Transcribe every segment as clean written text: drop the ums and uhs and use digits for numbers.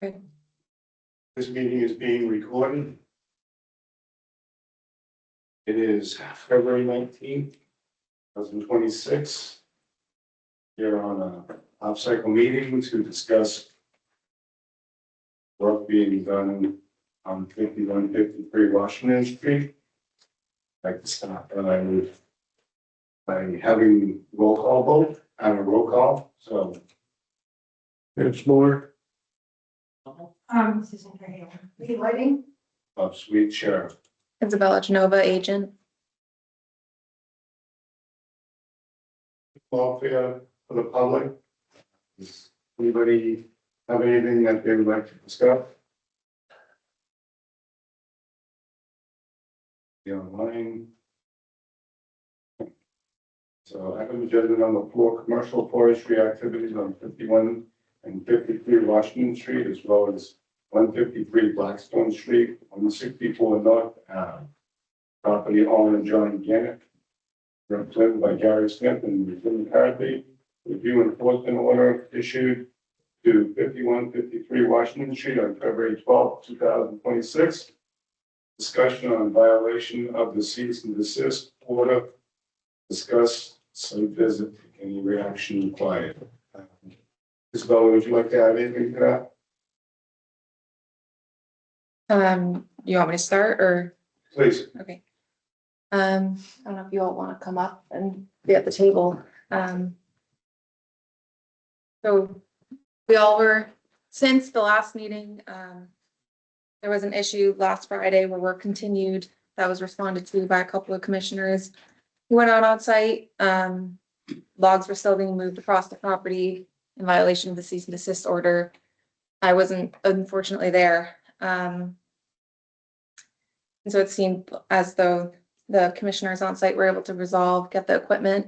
Okay. This meeting is being recorded. It is February 19th, 2026. Here on a off-cycle meeting to discuss work being done on 5153 Washington Street. I'd like to start by having roll call vote and a roll call. So there's more. Susan Carhale. Lee Whiting. Of Sweet Sheriff. Isabella Genova, agent. All fair for the public. Does anybody have anything that they would like to discuss? The online. So item agenda number 4, commercial forestry activities on 51 and 53 Washington Street, as well as 153 Blackstone Street, 164 North Ave. Property owner John Gannett, represented by Gary Smith and Jim Carthy. Review enforcement order issued to 5153 Washington Street on February 12, 2026. Discussion on violation of the cease and desist order. Discuss some visit. Any reaction required? Isabella, would you like to add anything to that? You want me to start or? Please. Okay. I don't know if you all want to come up and be at the table. So we all were, since the last meeting, there was an issue last Friday where work continued that was responded to by a couple of commissioners who went out on site. Logs were still being moved across the property in violation of the cease and desist order. I wasn't unfortunately there. And so it seemed as though the commissioners on site were able to get the equipment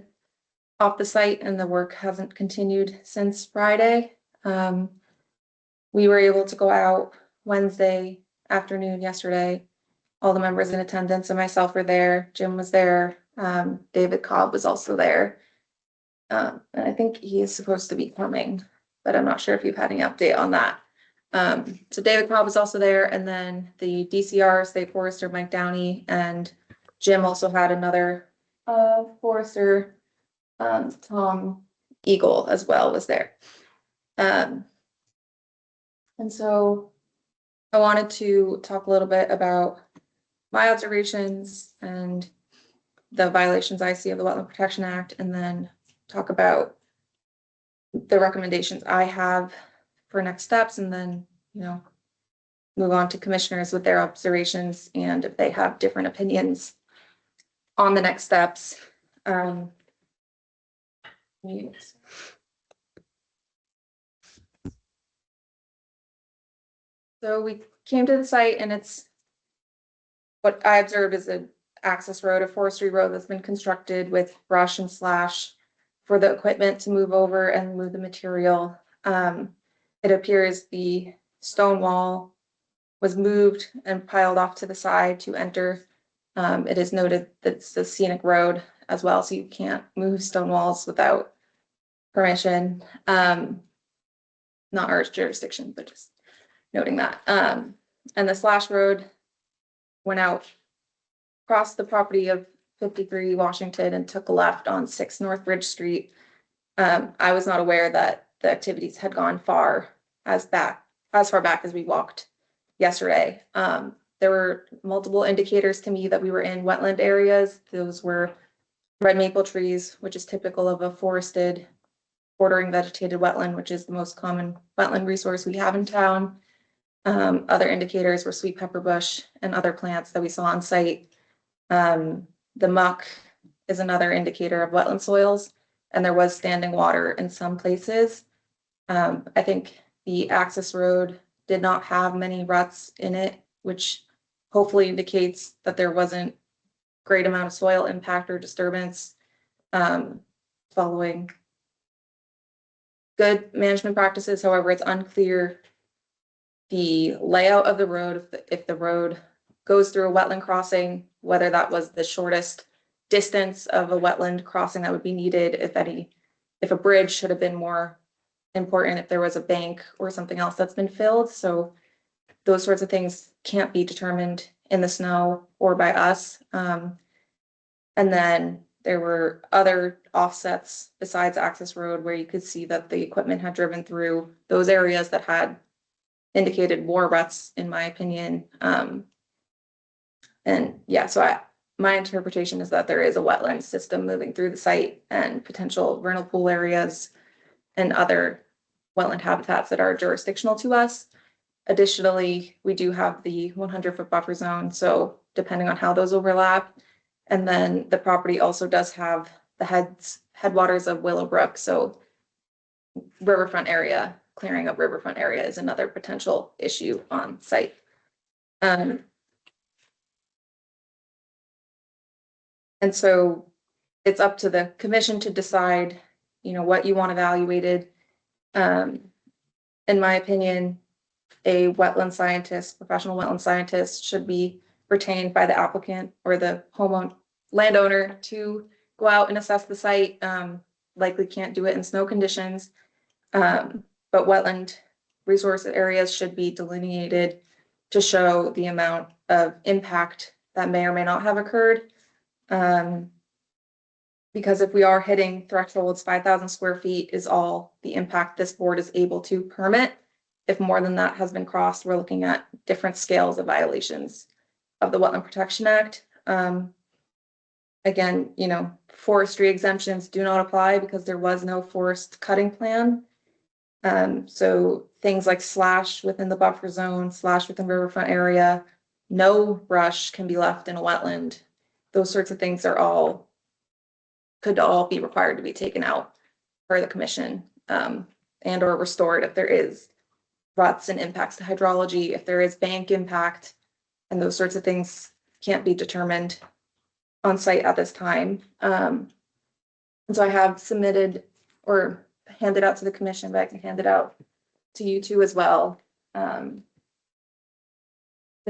off the site, and the work hasn't continued since Friday. We were able to go out Wednesday afternoon yesterday. All the members in attendance and myself were there. Jim was there. David Cobb was also there. And I think he is supposed to be coming, but I'm not sure if you've had any update on that. So David Cobb was also there, and then the DCR, State Forester Mike Downey, and Jim also had another forester, Tom Eagle as well was there. And so I wanted to talk a little bit about my observations and the violations I see of the Wetland Protection Act, and then talk about the recommendations I have for next steps, and then, move on to commissioners with their observations and if they have different opinions on the next steps. So we came to the site, and it's what I observed is an access road, a forestry road that's been constructed with brush and slash for the equipment to move over and move the material. It appears the stone wall was moved and piled off to the side to enter. It is noted that it's a scenic road as well, so you can't move stone walls without permission. Not our jurisdiction, but just noting that. And the slash road went out across the property of 53 Washington and took a left on 6 North Ridge Street. I was not aware that the activities had gone as far back as we walked yesterday. There were multiple indicators to me that we were in wetland areas. Those were red maple trees, which is typical of a forested bordering vegetated wetland, which is the most common wetland resource we have in town. Other indicators were sweet pepper bush and other plants that we saw on site. The muck is another indicator of wetland soils, and there was standing water in some places. I think the access road did not have many ruts in it, which hopefully indicates that there wasn't great amount of soil impact or disturbance following good management practices. However, it's unclear the layout of the road, if the road goes through a wetland crossing, whether that was the shortest distance of a wetland crossing that would be needed, if a bridge should have been more important if there was a bank or something else that's been filled. So those sorts of things can't be determined in the snow or by us. And then there were other offsets besides access road where you could see that the equipment had driven through those areas that had indicated more ruts, in my opinion. And yeah, so my interpretation is that there is a wetland system moving through the site and potential vernal pool areas and other wetland habitats that are jurisdictional to us. Additionally, we do have the 100-foot buffer zone, so depending on how those overlap. And then the property also does have the headwaters of Willowbrook, so riverfront area, clearing of riverfront area is another potential issue on site. And so it's up to the commission to decide, what you want evaluated. In my opinion, a wetland scientist, professional wetland scientist should be retained by the applicant or the landowner to go out and assess the site. Likely can't do it in snow conditions. But wetland resource areas should be delineated to show the amount of impact that may or may not have occurred. Because if we are hitting thresholds, 5,000 square feet is all the impact this board is able to permit. If more than that has been crossed, we're looking at different scales of violations of the Wetland Protection Act. Again, forestry exemptions do not apply because there was no forest cutting plan. So things like slash within the buffer zone, slash within riverfront area, no brush can be left in a wetland. Those sorts of things could all be required to be taken out for the commission, and or restored if there is ruts and impacts to hydrology, if there is bank impact, and those sorts of things can't be determined on site at this time. And so I have submitted or handed out to the commission, but I can hand it out to you too as well. The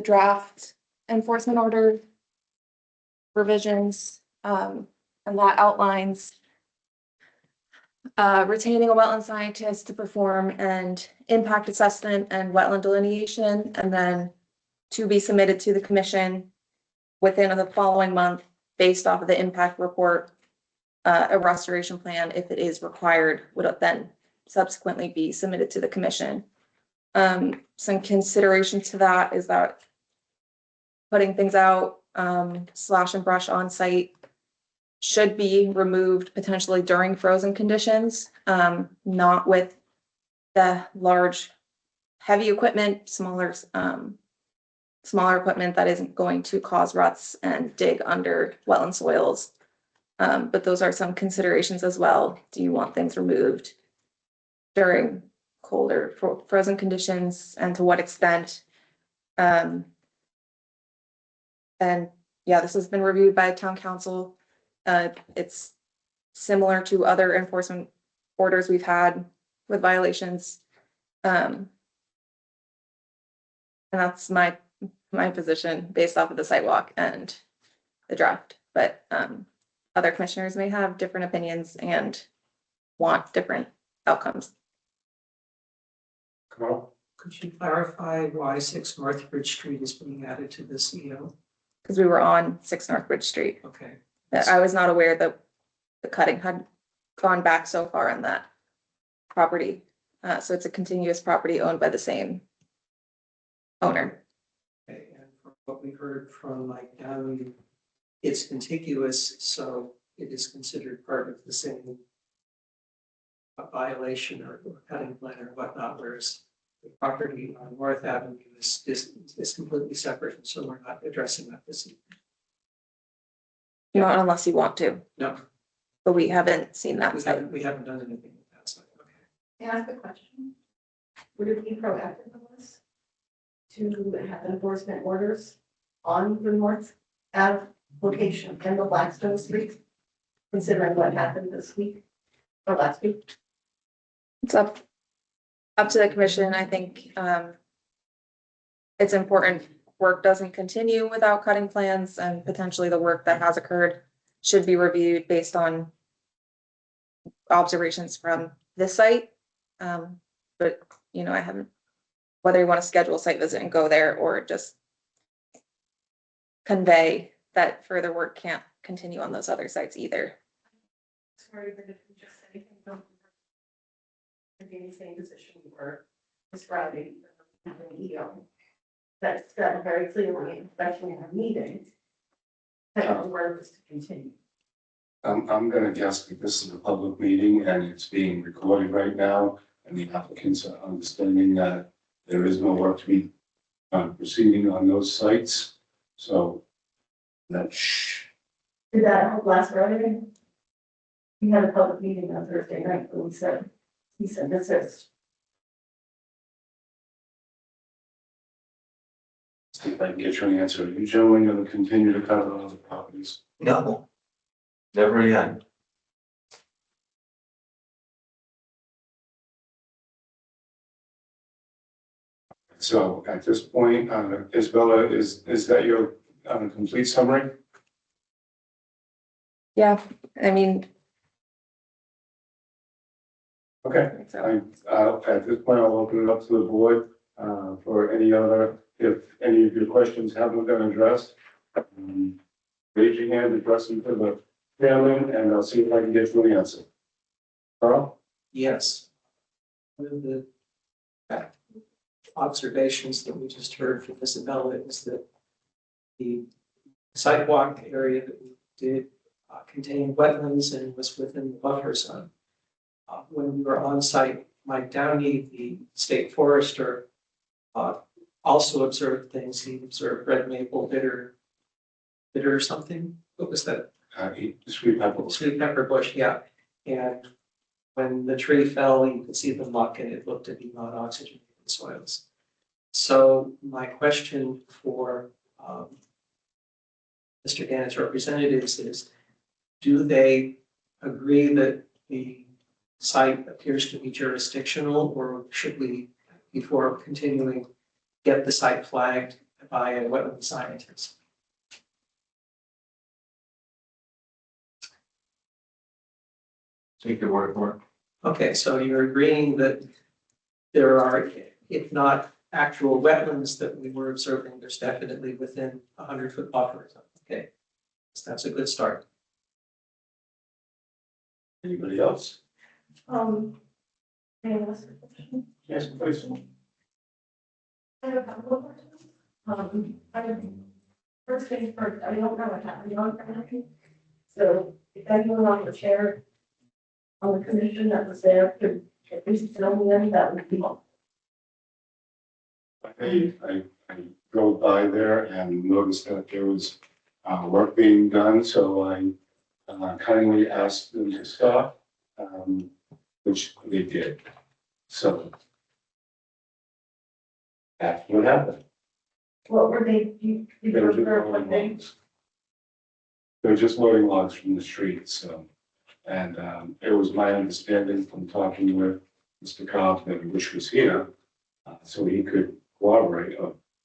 draft enforcement order revisions, and that outlines retaining a wetland scientist to perform an impact assessment and wetland delineation, and then to be submitted to the commission within the following month based off of the impact report. A restoration plan, if it is required, would then subsequently be submitted to the commission. Some consideration to that is that putting things out, slash and brush on site should be removed potentially during frozen conditions, not with the large, heavy equipment, smaller equipment that isn't going to cause ruts and dig under wetland soils. But those are some considerations as well. Do you want things removed during colder frozen conditions, and to what extent? And yeah, this has been reviewed by town council. It's similar to other enforcement orders we've had with violations. And that's my position based off of the sidewalk and the draft. But other commissioners may have different opinions and want different outcomes. Carl? Could you clarify why 6 Northbridge Street is being added to this EO? Because we were on 6 Northbridge Street. Okay. I was not aware that the cutting had gone back so far on that property. So it's a continuous property owned by the same owner. Okay. And from what we heard from Mike Downey, it's contiguous, so it is considered part of the same violation or cutting plan or whatnot, whereas the property on North Avenue is completely separate, and so we're not addressing that this evening. Not unless you want to, No, but we haven't seen that site. we haven't done anything with that side. Okay. May I ask a question? Would it be proactive of us to have enforcement orders on the North Ave location and the Blackstone Street, considering what happened this week or last week? It's up to the commission. I think it's important work doesn't continue without cutting plans, and potentially the work that has occurred should be reviewed based on observations from this site. But, you know, I haven't, whether you want to schedule a site visit and go there or just convey that further work can't continue on those other sites either. Sorry, but if you just say anything, don't be in the same position we were describing in the EO. That's said very clearly, especially in a meeting, that the work is to continue. I'm gonna guess that this is a public meeting and it's being recorded right now, and the applicants are understanding that there is no work to be proceeding on those sites. So that Did that help last Friday? We had a public meeting on Thursday night, but he said this is. see if I can get you an answer. Are you gentlemen gonna continue to cover other properties? No, never again. So at this point, Isabella, is that your complete summary? Yeah, I mean, Okay. so, At this point, I'll open it up to the board for any other, if any of your questions haven't been addressed. Raise your hand, address them to the chairman, and I'll see if I can get you an answer. Carl? Yes. One of the observations that we just heard from Isabella is that the sidewalk area that we did contained wetlands and was within the buffer zone. When we were on site, Mike Downey, the state forester, also observed things. He observed red maple, bitter or something. What was that? Sweet pepper. Sweet pepper bush, yeah. And when the tree fell, you could see the muck and it looked to be non-oxygenated soils. So my question for Mr. Gannett's representatives is, do they agree that the site appears to be jurisdictional, or should we, before continuing, get the site flagged by a wetland scientist? Take your word for it. Okay, so you're agreeing that there are, if not actual wetlands that we were observing, there's definitely within 100-foot buffer. Okay, so that's a good start. Anybody else? May I ask a question? Yes, please. I have a couple of questions. First things first, I don't know what happened on Friday. So if anyone on the chair on the commission that was there could at least fill me in, that would be helpful. I drove by there and noticed that there was work being done, so I kindly asked them to stop, which they did. So that's what happened. What were they, you They were just observe loading what they, logs. They were just loading logs from the street, so. And it was my understanding from talking with Mr. Kaufman, which was here, so he could corroborate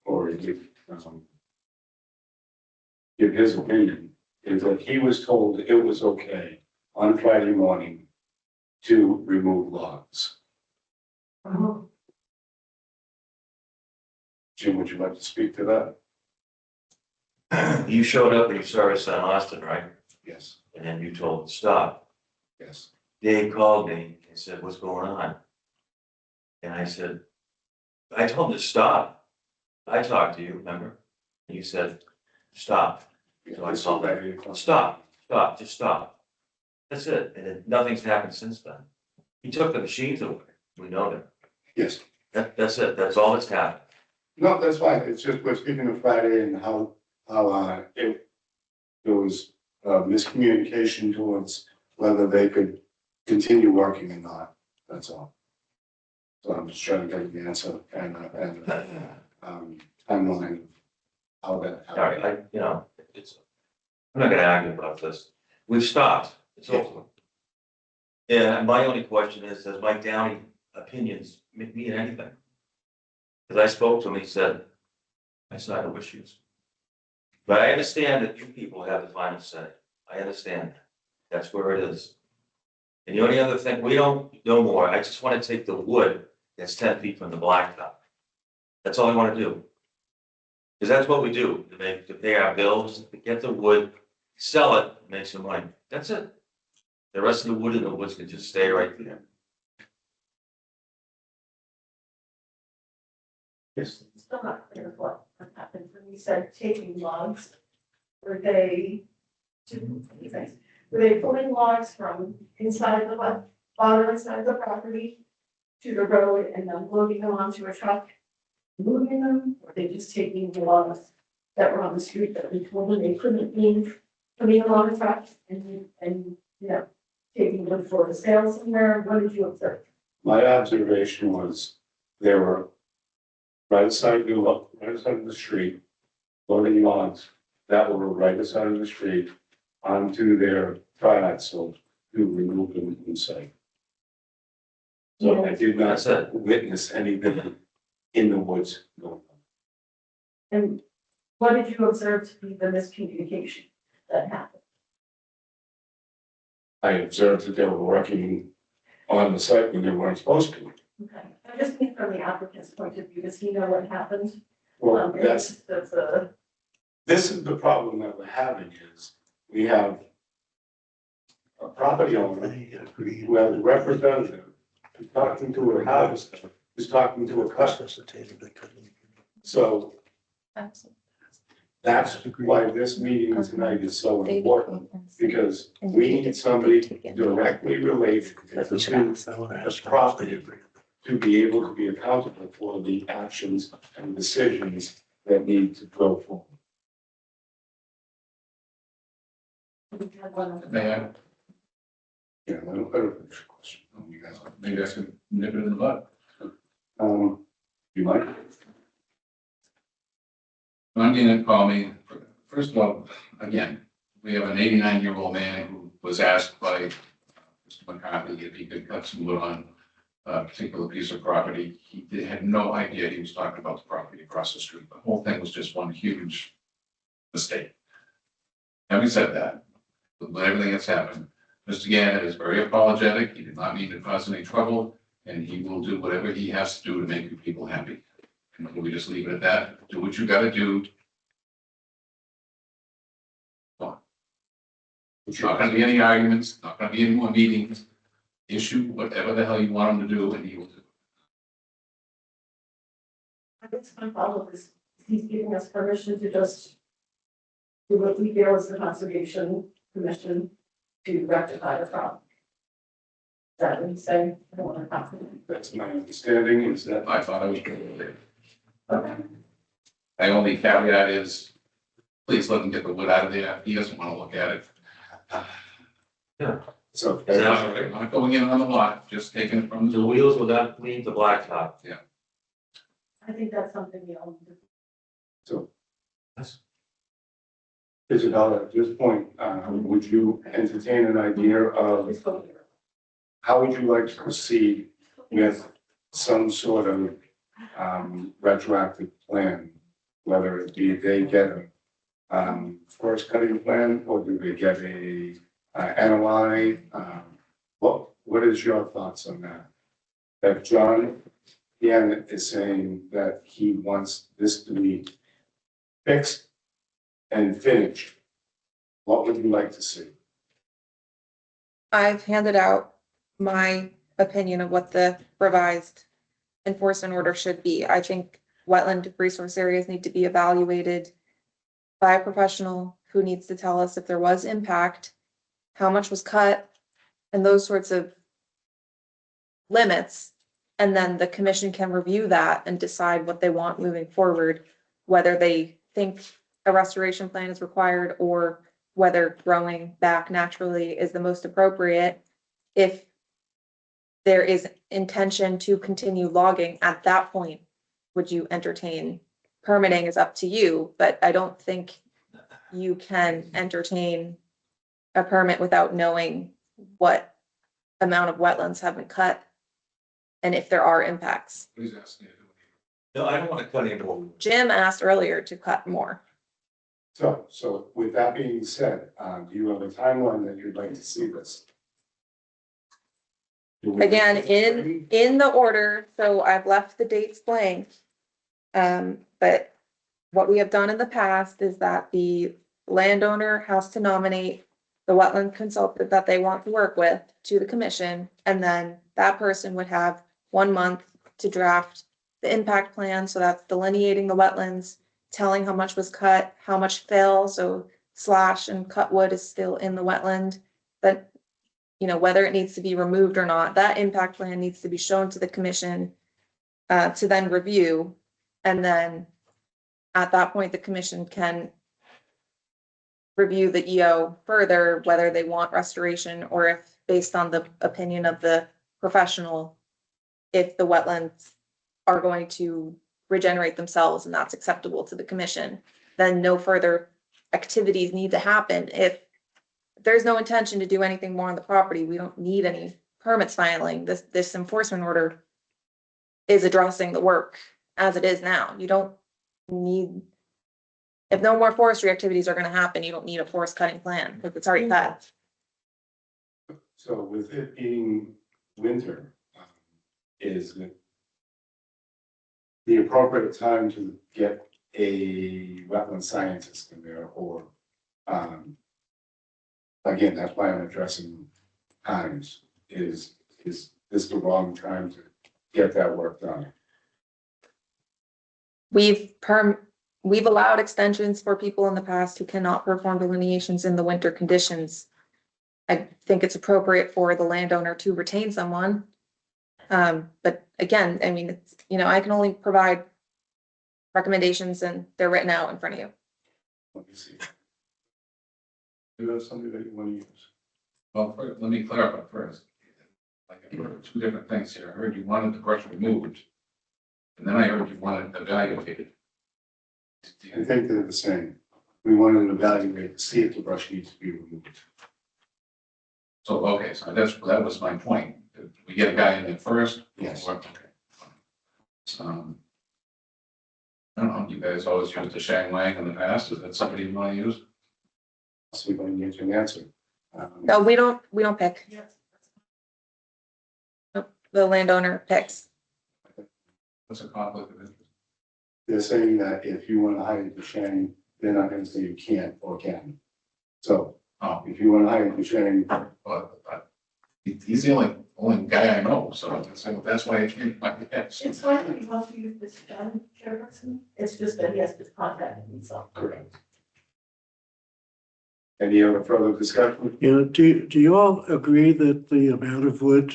or give his opinion, is that he was told it was okay on Friday morning to remove logs. Jim, would you like to speak to that? You showed up and you saw us on Austin, right? Yes, And then you told them to stop. yes. Dave called me and said, "What's going on?" And I said, "I told him to stop. I talked to you, remember? And you said, stop. So I told him, stop, just stop. That's it. And then nothing's happened since then. He took the machines away. We know that. Yes. That's it. That's all that's happened. No, that's fine. It's just we're speaking of Friday and how there was miscommunication towards whether they could continue working or not. That's all. So I'm just trying to get the answer and timeline of how that All right, happened. I'm not gonna argue about this. We've stopped. It's over. Yeah, my only question is, does Mike Downey opinions mean anything? Because I spoke to him, he said, I saw no issues. But I understand that you people have the final say. I understand that. That's where it is. And the only other thing, we don't know more, I just wanna take the wood that's 10 feet from the blacktop. That's all I wanna do. Cause that's what we do, to pay our bills, to get the wood, sell it, make some money, that's it. The rest of the wood in the woods can just stay right there. Yes. Still not clear what happened when you said taking logs. Were they, two things, were they pulling logs from inside the bottom side of the property to the road and then loading them onto a truck, moving them, or they just taking the logs that were on the street that we told them they couldn't leave, putting them on a truck and, you know, taking them for the sale somewhere? What did you observe? My observation was there were right side of the street, loading logs that were right side of the street onto their triaxle to remove them from site. So I did not That's it. witness anything in the woods going on. And what did you observe to be the miscommunication that happened? I observed that they were working on the site when they weren't supposed to. Okay, I just mean from the applicant's point of view, does he know what happened? Well, That's this is the problem that we're having is we have a property owner who has a representative who's talking to a house, who's talking to a customer. So that's why this meeting tonight is so important, because we need somebody directly related to the property to be able to be accountable for the actions and decisions that need to go forward. May I? Yeah, I don't finish the question. You guys, maybe I should nip it in the bud. You might. One didn't call me. First of all, again, we have an 89-year-old man who was asked by Mr. McCarthy if he could cut some wood on a particular piece of property. He had no idea he was talking about the property across the street. The whole thing was just one huge mistake. Having said that, with everything that's happened, Mr. Gannett is very apologetic. He did not mean to cause any trouble, and he will do whatever he has to do to make you people happy. And we just leave it at that. Do what you gotta do. There's not gonna be any arguments, not gonna be any more meetings. Issue whatever the hell you want him to do, and he will do it. I guess my follow is, he's giving us permission to just do what we feel is the conservation commission to rectify the problem. Is that what he's saying? I don't want to compliment. That's my understanding is that I thought I was gonna do it. Okay. My only caveat is, please let him get the wood out of there. He doesn't wanna look at it. so. Is that all right? I'm not going in on the lot, just taking it from The the. wheels will not leave the blacktop. I think that's something we all need to. So. Isabella, at this point, would you entertain an idea of It's going to- how would you like to proceed with some sort of retroactive plan? Whether it be they get a forest cutting plan or do they get a NOI? What is your thoughts on that? If John Gannett is saying that he wants this to be fixed and finished, what would you like to see? I've handed out my opinion of what the revised enforcement order should be. I think wetland resource areas need to be evaluated by a professional who needs to tell us if there was impact, how much was cut, and those sorts of limits. And then the commission can review that and decide what they want moving forward, whether they think a restoration plan is required or whether growing back naturally is the most appropriate. If there is intention to continue logging at that point, would you entertain? Permitting is up to you, but I don't think you can entertain a permit without knowing what amount of wetlands have been cut and if there are impacts. Please ask me. No, I don't want to cut any more. Jim asked earlier to cut more. So with that being said, do you have a timeline that you'd like to see this? Again, in the order, so I've left the dates blank. But what we have done in the past is that the landowner has to nominate the wetland consultant that they want to work with to the commission, and then that person would have 1 month to draft the impact plan, so that's delineating the wetlands, telling how much was cut, how much fell, so slash and cut wood is still in the wetland, but you know, whether it needs to be removed or not, that impact plan needs to be shown to the commission to then review. And then at that point, the commission can review the EO further, whether they want restoration or if, based on the opinion of the professional, if the wetlands are going to regenerate themselves and that's acceptable to the commission, then no further activities need to happen. If there's no intention to do anything more on the property, we don't need any permits filing. This enforcement order is addressing the work as it is now. You don't need, if no more forestry activities are gonna happen, you don't need a forest cutting plan, because it's already cut. So with it being winter, is it the appropriate time to get a wetland scientist in there, or, again, that's why I'm addressing times, is this the wrong time to get that work done? We've allowed extensions for people in the past who cannot perform delineations in the winter conditions. I think it's appropriate for the landowner to retain someone. But again, I mean, it's, you know, I can only provide recommendations and they're written out in front of you. Let me see. Do you have something that you want to use? Well, let me clarify first. Like, I heard two different things here. I heard you wanted the brush removed, and then I heard you wanted it evaluated. I think they're the same. We wanted to evaluate to see if the brush needs to be removed. So, okay, so that was my point. Did we get a guy in there first? Yes. Okay. So, I don't know, you guys always used the Shang Wang in the past. Is that somebody you want to use? See if I can get you an answer. No, we don't pick. Yes. The landowner picks. What's a conflict of interest? They're saying that if you want to hire the Shang, they're not going to say you can't or can. So if you want to hire the Shang, He's the only guy I know, so that's why I came. It's fine if you want to use this chairperson, it's just that he has to contact himself. correct. Any other further discussion? You know, do you all agree that the amount of wood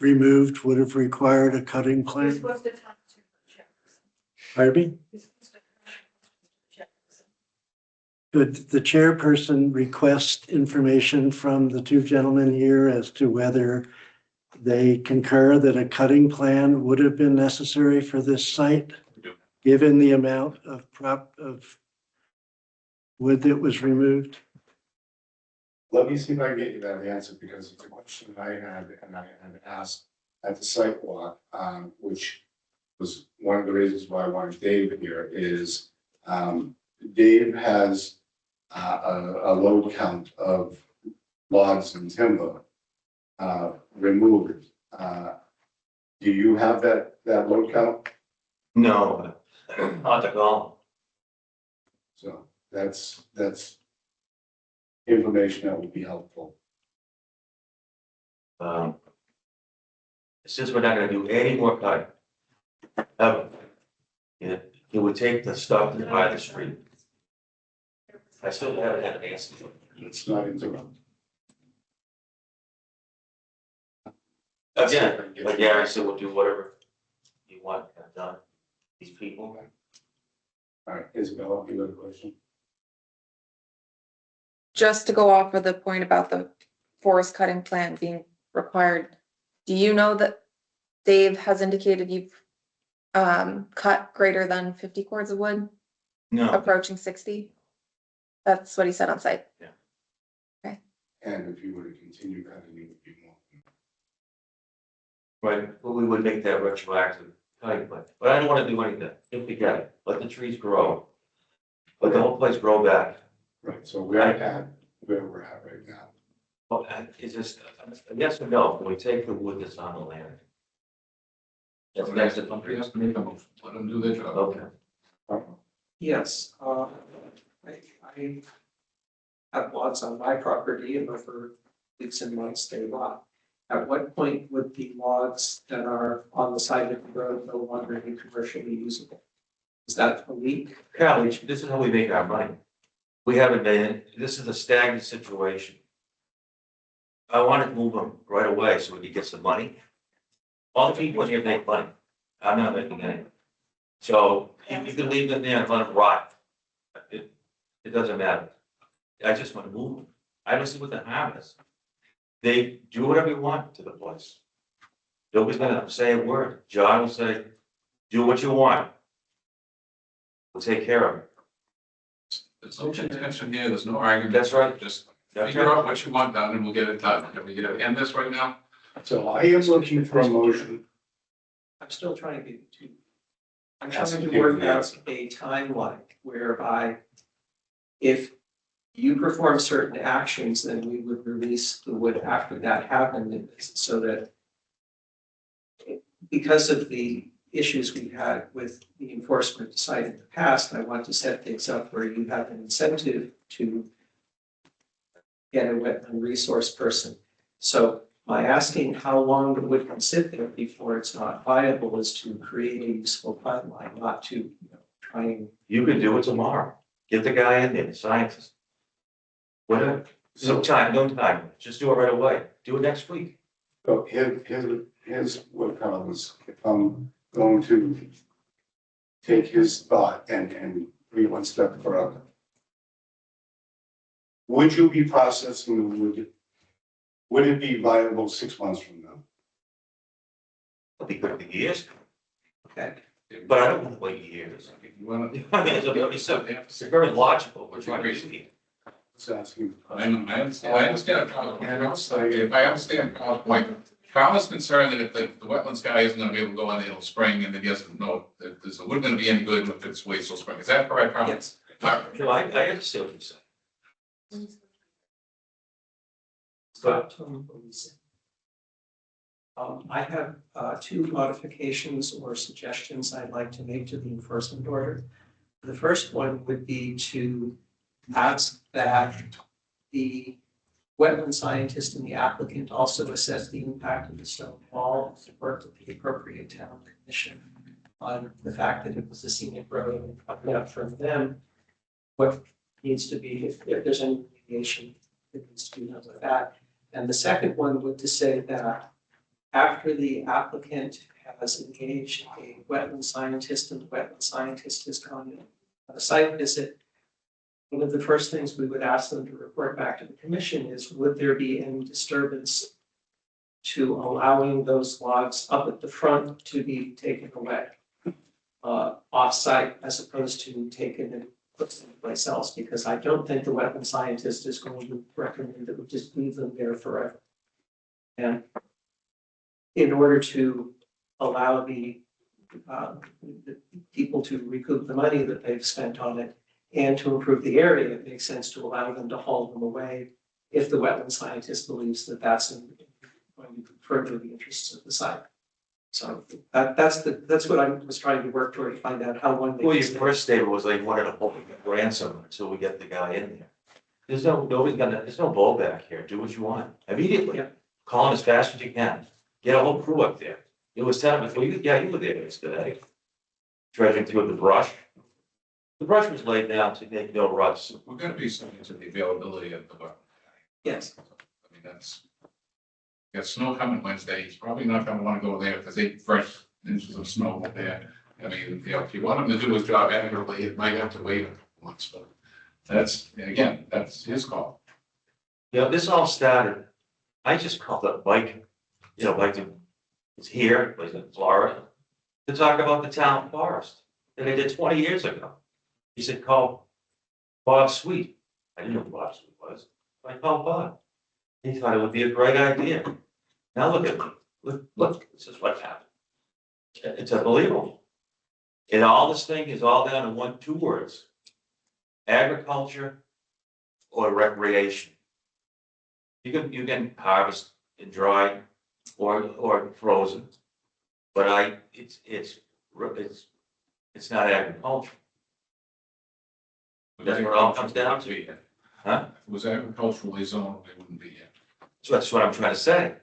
removed would have required a cutting You're plan? supposed to talk to the chairperson. Pardon me? You're supposed to talk to the chairperson. Could the chairperson request information from the two gentlemen here as to whether they concur that a cutting plan would have been necessary for this site, given the amount of wood that was removed? Let me see if I can get you that answer, because it's a question I had, and I had asked at the site walk, which was one of the reasons why I wanted Dave here, is Dave has a load count of logs and timber removed. Do you have that load count? No, not at all. So that's information that would be helpful. Since we're not gonna do any more cutting, ever, it would take the stuff to buy the street. I still haven't had an answer. It's not interrupt. Again, like Gary said, we'll do whatever you want done. These people. All right, Isabel, you have a question? Just to go off of the point about the forest cutting plan being required, do you know that Dave has indicated you've cut greater than 50 cords of wood, No, approaching 60? That's what he said on site. And if you were to continue cutting, it would be more. right, but we would make that retroactive cutting plan, but I don't wanna do anything, if we get it, let the trees grow. Let the whole place grow back. Right, so we're at where we're at right now. Well, it's just, yes or no, can we take the wood that's on the land? That's the Somebody has to make a motion, let them do their job. Okay. Yes, I have lots on my property and over weeks and months they rot. At what point would the logs that are on the side of the road no longer be commercially usable? Is that a week? Carol, this is how we make our money. We haven't been, this is a stagnant situation. I want to move them right away so we can get some money. All the people in here make money. I'm not making any. So you can leave them there and let them rot. It doesn't matter. I just want to move them. I don't see what the harm is. They do whatever you want to the place. Nobody's gonna say a word. John will say, do what you want. We'll take care of it. There's no contention here, there's no argument. That's right. Just That's figure right. out what you want done and we'll get it done. Can we get it end this right now? So I am looking for a motion. I'm still trying to, I'm That's trying to okay work with me. out a timeline whereby if you perform certain actions, then we would release the wood after that happened, so that because of the issues we had with the enforcement side in the past, I want to set things up where you have an incentive to get a wetland resource person. So by asking how long the wood can sit there before it's not viable is to create a useful timeline, not to, try and. You can do it tomorrow. Get the guy in there, the scientist. Whatever. No time. Just do it right away. Do it next week. So here's what comes, if I'm going to take his thought and read one step further. Would you be processing the wood? Would it be viable 6 months from now? It'll be good for years, Okay. but I don't want to wait years. If you want to. I mean, it's very logical. We're trying to see. Just asking. I understand. If I understand Carl's point, Carl is concerned that if the wetlands guy isn't gonna be able to go in there till spring and then he doesn't know if this wood gonna be any good if it's waits till spring. Is that correct, Carl? Yes. All right. No, I understand what you're saying. I have two modifications or suggestions I'd like to make to the enforcement order. The first one would be to ask that the wetland scientist and the applicant also assess the impact of the stone wall and work with the appropriate town commission on the fact that it was a scenic road, and find out from them what needs to be, if there's any remediation that needs to be done with that. And the second one would to say that after the applicant has engaged a wetland scientist and the wetland scientist has gone on a site visit, one of the first things we would ask them to report back to the commission is, would there be any disturbance to allowing those logs up at the front to be taken away off-site as opposed to taken and put someplace else? Because I don't think the wetland scientist is going to recommend that we just leave them there forever. And in order to allow the people to recoup the money that they've spent on it and to improve the area, it makes sense to allow them to haul them away if the wetland scientist believes that that's going to further the interests of the site. So that's what I was trying to work toward, to find out how long. Well, your first statement was like wanted to hold a ransom until we get the guy in there. There's no bull back here. Do what you want immediately. Yeah. Call him as fast as you can. Get a whole crew up there. It was time before you were there yesterday. Dredging through the brush. The brush was laid down to make no ruts. We're gonna be subject to the availability of the wetland. Yes. I mean, got snow coming Wednesday, he's probably not gonna wanna go there because 8 fresh inches of snow up there. I mean, if you want him to do his job adequately, it might have to wait a month, but that's his call. This all started, I just called up Mike, it's here, like in Florida, to talk about the town forest that I did 20 years ago. He said, call Bob Sweet. I didn't know who Bob Sweet was. I called Bob. He thought it would be a great idea. Now look at me. Look, this is what happened. It's unbelievable. And all this thing is all down to 2 words. Agriculture or recreation. You can harvest and dry or frozen. But it's not agriculture. That's what it all comes down to. Huh? If it was agriculturally zoned, they wouldn't be here. So that's what I'm trying to say.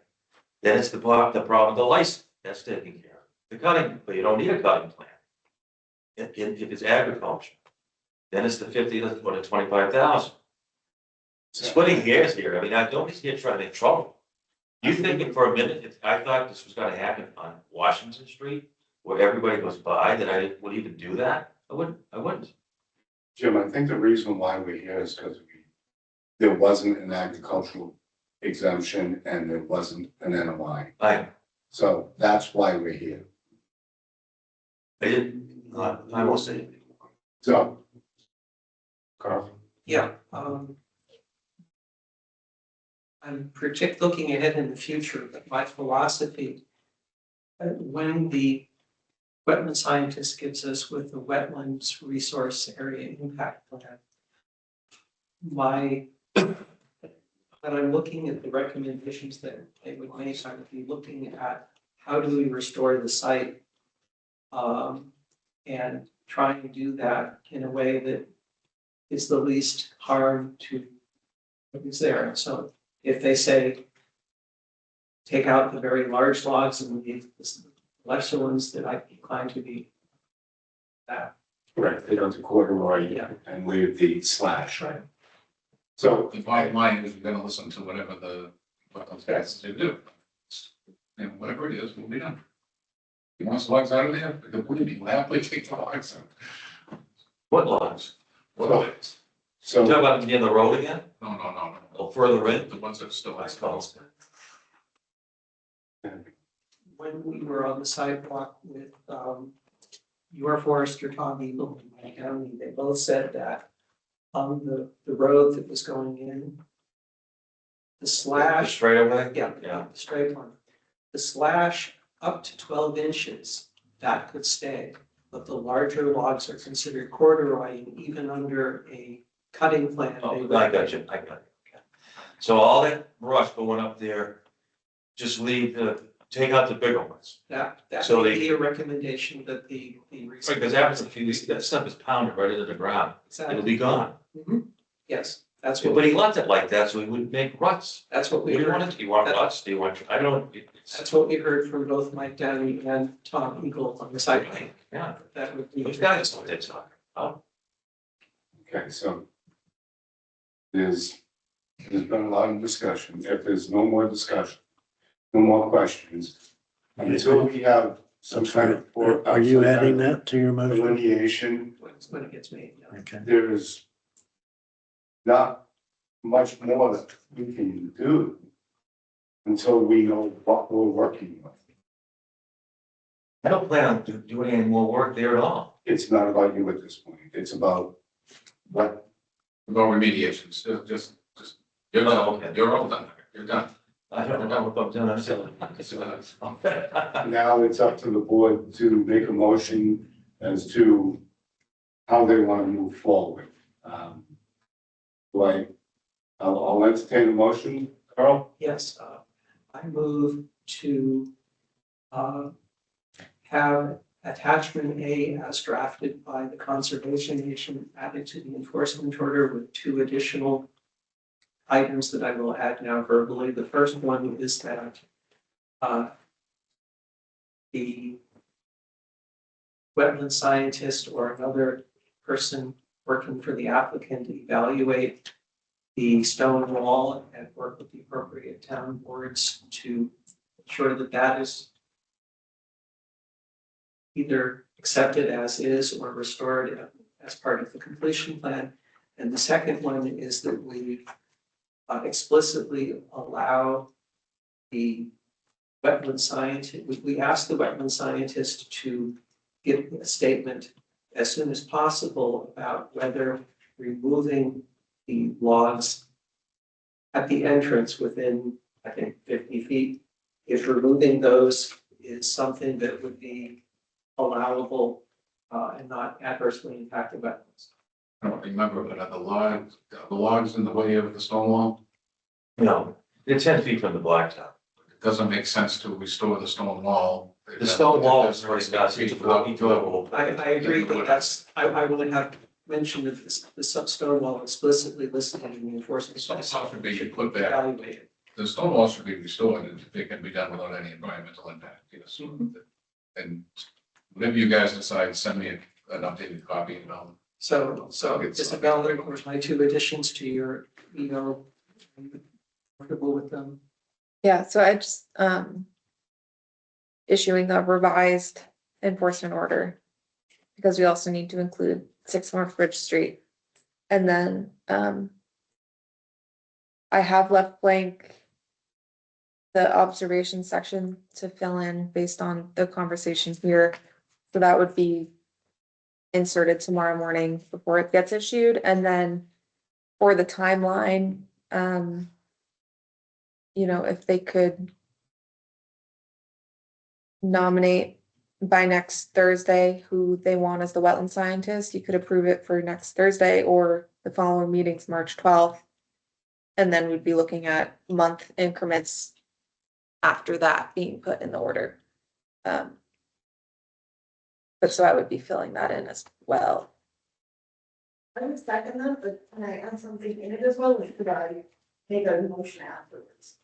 Then it's the problem, the license, that's taken care of. The cutting, but you don't need a cutting plan. If it's agriculture, then it's the 50 or the 25,000. Splitting hairs here, I mean, nobody's here trying to make trouble. You thinking for a minute, I thought this was gonna happen on Washington Street, where everybody goes by, that I would even do that? I wouldn't. Jim, I think the reason why we're here is because there wasn't an agricultural exemption and there wasn't an NOI. So that's why we're here. I will say. So. Carl? Yeah, I'm looking ahead in the future, but my philosophy, when the wetland scientist gives us with the wetlands resource area impact plan, when I'm looking at the recommendations that they would make, I would be looking at how do we restore the site, and trying to do that in a way that is the least harm to what is there. So if they say, take out the very large logs and leave the lesser ones, that I inclined to be that. Right, they don't do corduroy Yeah. and leave the slash. Right. So, The bottom line is you're gonna listen to whatever the guys to do. And whatever it is, will be done. You want some logs out of there, believe me, we'll happily take the logs out. What logs? What So- logs? You talking about near the road again? No. Or further in? The ones that still That's have called. When we were on the sidewalk with your forester, Tom Eagle, and Mike County, they both said that on the road that was going in, the slash, Straight away? yeah, the straight one, the slash up to 12 inches, that could stay. But the larger logs are considered corduroy, and even under a cutting plan. they Oh, would- I got you. Okay. So all that brush going up there, just take out the bigger ones. That So would they- be a recommendation that the. Because after a few weeks, that stuff is pounded right into the ground. It'll Exactly. be gone. Mhm. Yes, that's But what, he left it like that, so he wouldn't make ruts. that's what What we do you heard. want it? Do you want ruts? Do you want, I don't, That's what we heard from both Mike Downey and Tom Eagle on the site. yeah, That would be. those guys know what they're talking about. okay, so there's been a lot of discussion. If there's no more discussion, no more questions, until we have some kind of. Are you adding that to your motion? Delineation, When it gets made, yeah. Okay. there's not much more that we can do until we know what we're working with. I don't plan on doing any more work there at all. It's not about you at this point. It's about what, No remediations, just, you're Oh, done, okay. you're all done, you're done. I don't know what I'm doing. I'm silly. now it's up to the board to make a motion as to how they want to move forward. I'll entertain a motion, Carl? Yes, I move to have attachment A as drafted by the Conservation Nation added to the enforcement order with 2 additional items that I will add now verbally. The first one is that the wetland scientist or another person working for the applicant evaluate the stone wall and work with the appropriate town boards to ensure that that is either accepted as is or restored as part of the completion plan. And the second one is that we explicitly allow the wetland scientist, we ask the wetland scientist to give a statement as soon as possible about whether removing the logs at the entrance within, I think, 50 feet, if removing those is something that would be allowable and not adversely impact the wetlands. I don't remember, but are the logs in the way of the stone wall? No, They're 10 feet from the blacktop. It doesn't make sense to restore the stone wall. The stone wall is already got to I agree, but that's, I would have mentioned that the stone wall explicitly listed in the enforcement. Stone wall should be put back. Evaluated. The stone wall should be restored and it can be done without any environmental impact, yes. And whatever you guys decide, send me an updated copy and I'll. So Isabella, of course, my 2 additions to your email, are you comfortable with them? Yeah, so I just, issuing a revised enforcement order. Because we also need to include 6 North Bridge Street. And then, I have left blank the observation section to fill in based on the conversation here. So that would be inserted tomorrow morning before it gets issued. And then for the timeline, if they could nominate by next Thursday who they want as the wetland scientist, you could approve it for next Thursday or the following meeting's March 12th. And then we'd be looking at month increments after that being put in the order. But so I would be filling that in as well. I would second that, but can I add something in it as well, or should I make a motion afterwards?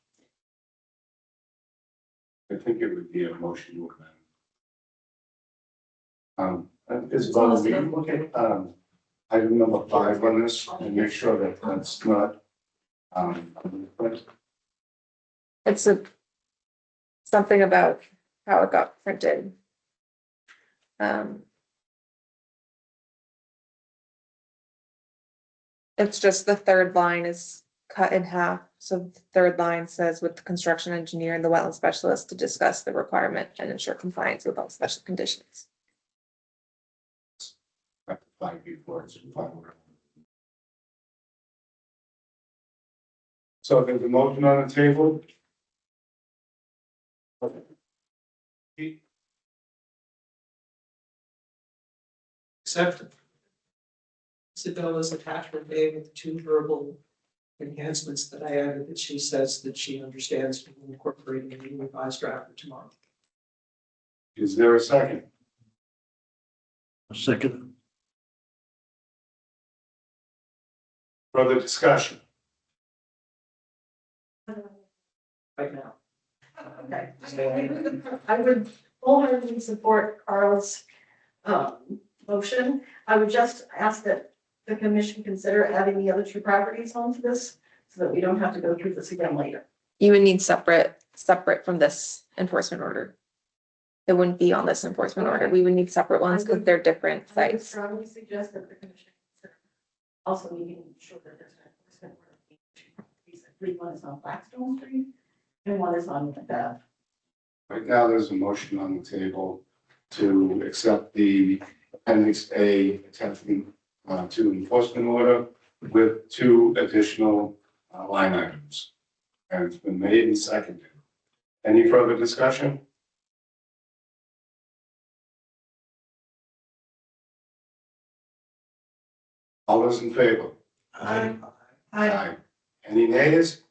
I think it would be a motion to amend. As well as we can look at, item number 5 on this and make sure that that's not, It's something about how it got printed. It's just the 3rd line is cut in half. So the 3rd line says with the construction engineer and the wetland specialist to discuss the requirement and ensure compliance with all special conditions. at the 5 before it's final. So there's a motion on the table. Except Isabella's attachment A with 2 verbal enhancements that I added that she says that she understands and will incorporate in the revised draft for tomorrow. Is there a second? Second. Further discussion? Right now. Okay. I would wholeheartedly support Carl's motion. I would just ask that the commission consider adding the other 2 properties onto this so that we don't have to go through this again later. You would need separate from this enforcement order. It wouldn't be on this enforcement order. We would need separate ones because they're different I would sites. strongly suggest that the commission consider also making sure that there's an enforcement order. One is on Blackstone Street and one is on Bev. Right now, there's a motion on the table to accept the appendix A attachment to enforcement order with 2 additional line items. And it's been made and seconded. Any further discussion? All those in favor? Aye. Any nays?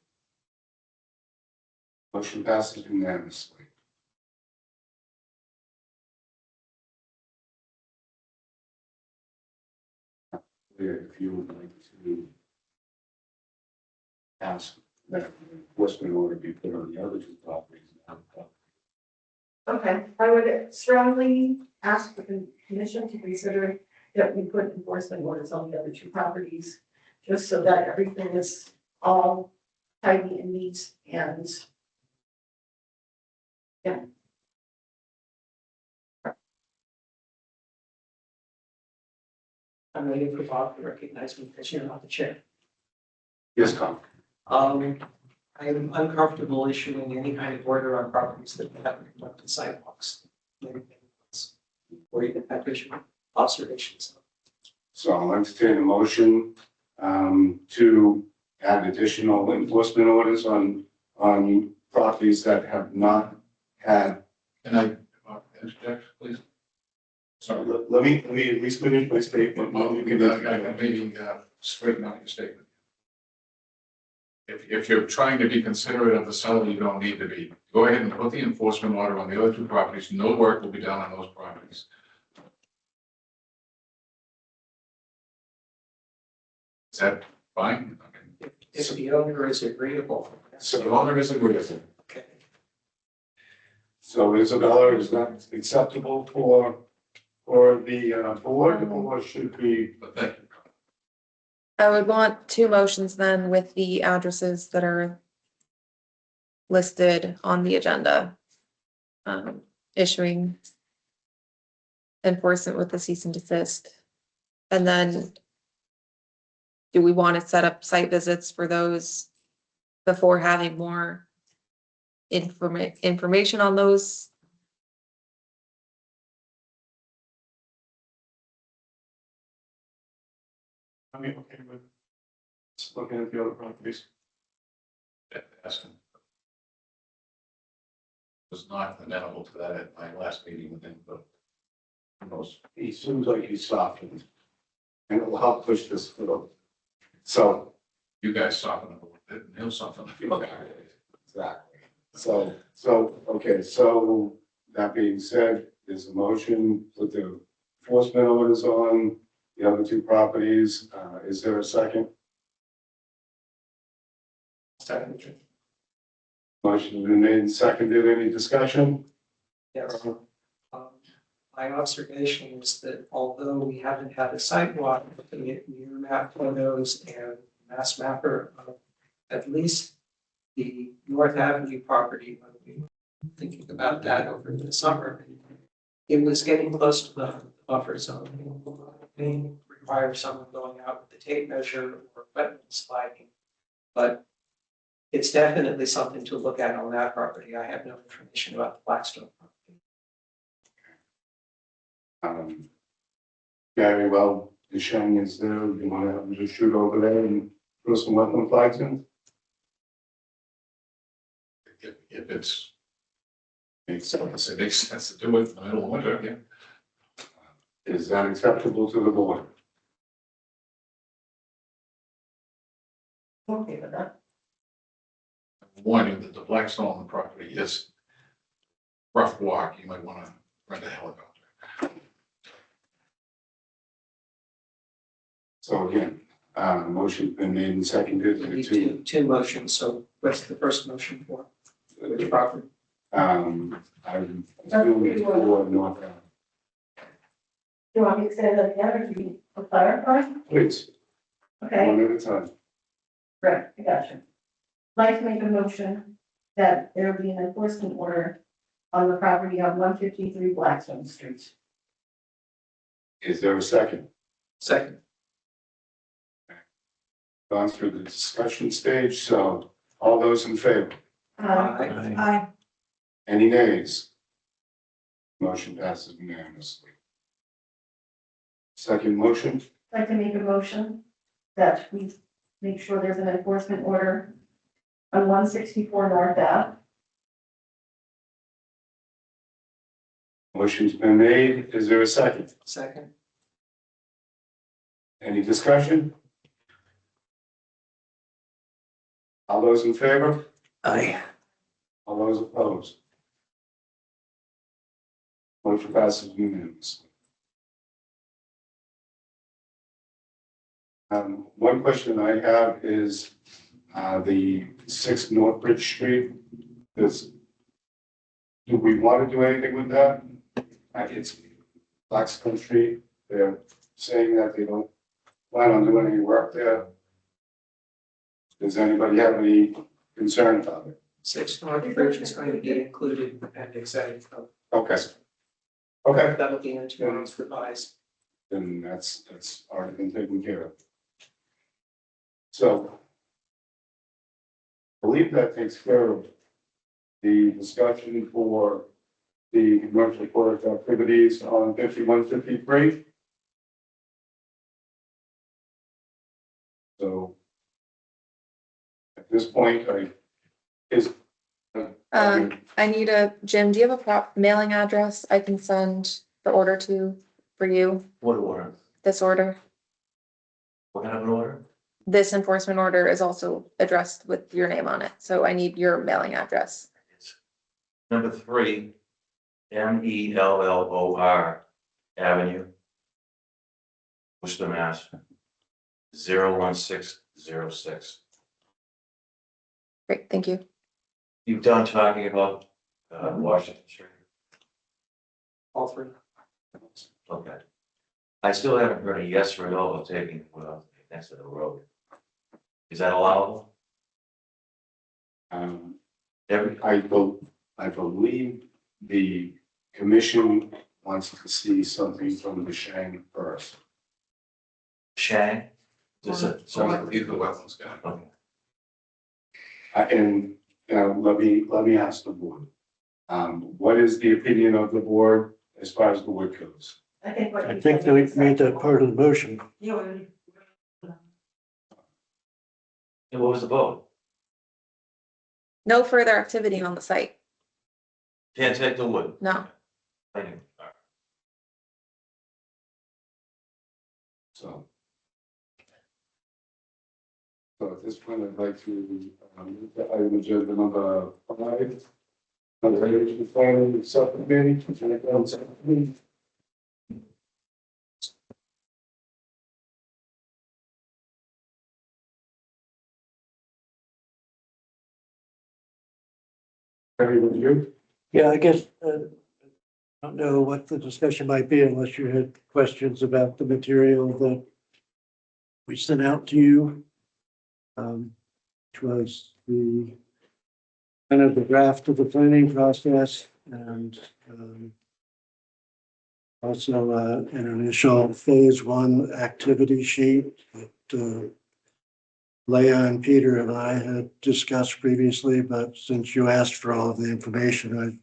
Motion passes unanimously. If you would like to ask that the enforcement order be put on the other 2 properties. Okay, I would strongly ask the commission to consider that we put enforcement orders on the other 2 properties, just so that everything is all tidy and neat and yeah. I'm waiting for Bob to recognize me because you're not the chair. Yes, Tom. I'm uncomfortable issuing any kind of order on properties that haven't conducted sidewalks. Or even have visual observations. So I'll entertain a motion to add additional enforcement orders on properties that have not had. Can I interject, please? Sorry, let me at least finish my statement. Well, you can maybe straighten out your statement. If you're trying to be considerate of the seller, you don't need to be. Go ahead and put the enforcement order on the other two properties. No work will be done on those properties. Is that fine? Okay. If the owner is agreeable. So the owner is agreeable. Okay. So Isabella, is that acceptable for the board, or should we? But thank you. I would want two motions then with the addresses that are listed on the agenda. Issuing enforcement with the cease and desist. And then do we want to set up site visits for those before having more information on those? I mean, okay, with just looking at the other properties. Asking. Was not amenable to that at my last meeting with him, but who knows? He seems like he's softened, and it will help push this through. So, You guys soften up a little bit, and he'll soften up. exactly. So, okay, so that being said, there's a motion, put the enforcement orders on the other two properties. Is there a second? Second. Motion has been made and seconded. Any discussion? Yes. My observation is that although we haven't had a sidewalk, looking at near map photos and mass mapper of at least the North Avenue property, when we were thinking about that over the summer, it was getting close to the buffer zone. It may require someone going out with the tape measure or wetlands flagging, but it's definitely something to look at on that property. I have no information about the Blackstone property. Very well, the showing is there. You want to have them just shoot over there and throw some wetland flags in? If it's, makes sense, it makes sense to do it in the middle of winter, yeah. Is that acceptable to the board? Okay with that. Warning that the Blackstone property is rough walk. You might want to rent a helicopter. So again, motion's been made and seconded We need to, two motions, so what's the first motion for? Which property? I'm assuming it's for North Ave. Do you want me to say that again, or do you clarify? Please, Okay, one at a time. right, I got you. I'd like to make a motion that there be an enforcement order on the property on 153 Blackstone Street. Is there a second? Second. Gone through the discussion stage, so all those in favor? Aye. Any nays? Motion passes unanimously. Second motion, I'd like to make a motion that we make sure there's an enforcement order on 164 North Ave. motion's been made. Is there a second? Second. Any discussion? All those in favor? Aye. All those opposed? Motion passes unanimously. One question I have is, the 6 North Bridge Street, do we want to do anything with that? It's Blackstone Street, they're saying that they don't plan on doing any work there. Does anybody have any concern about it? 6 North Bridge is going to be included in Appendix A. So Okay. Okay, that'll be in tomorrow's revised. then that's already been taken care of. So I believe that takes care of the discussion for the commercial forest activities on 5153. So at this point, I need Jim, do you have a mailing address I can send the order to for you, What order? this order? What kind of an order? this enforcement order is also addressed with your name on it, so I need your mailing address. It's number 3, Mellor Avenue, Worcester, Mass. 01606. Great, thank you. You've done talking about Washington Street? All three. Okay. I still haven't heard a yes or no of taking, well, next to the road. Is that allowable? I believe the commission wants to see something from the Shang first. Shang? Is it, So so, he's the wetlands guy. okay. And let me ask the board. What is the opinion of the board as far as the wood goes? I think what. I you think said that we is made that part of the motion. You already- And what was the vote? No further activity on the site, Can't take the wood? no. Thank you. All right. So at this point, I'd like to move the item agenda number 5. Conservation Planning Subcommittee. Ready with you? Yeah, I guess, I don't know what the discussion might be unless you had questions about the material that we sent out to you. Which was the kind of the draft of the planning process and also an initial phase 1 activity sheet that Leah and Peter and I had discussed previously, but since you asked for all of the information, I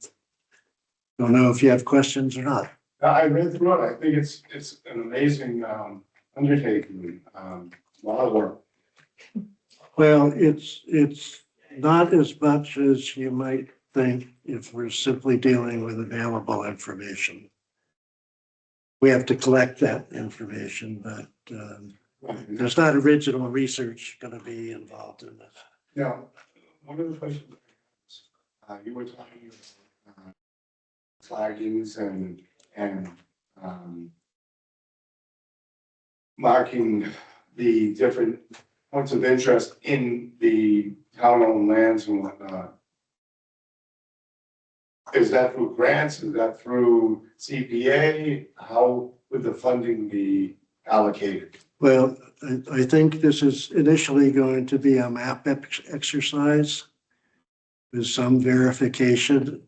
don't know if you have questions or not. I read through it. I think it's an amazing undertaking. A lot of work. Well, it's not as much as you might think if we're simply dealing with available information. We have to collect that information, but there's not original research going to be involved in this. Now, one of the questions you were talking about flaggings and marking the different points of interest in the town-owned lands and whatnot. Is that through grants? Is that through CPA? How would the funding be allocated? Well, I think this is initially going to be a map exercise with some verification.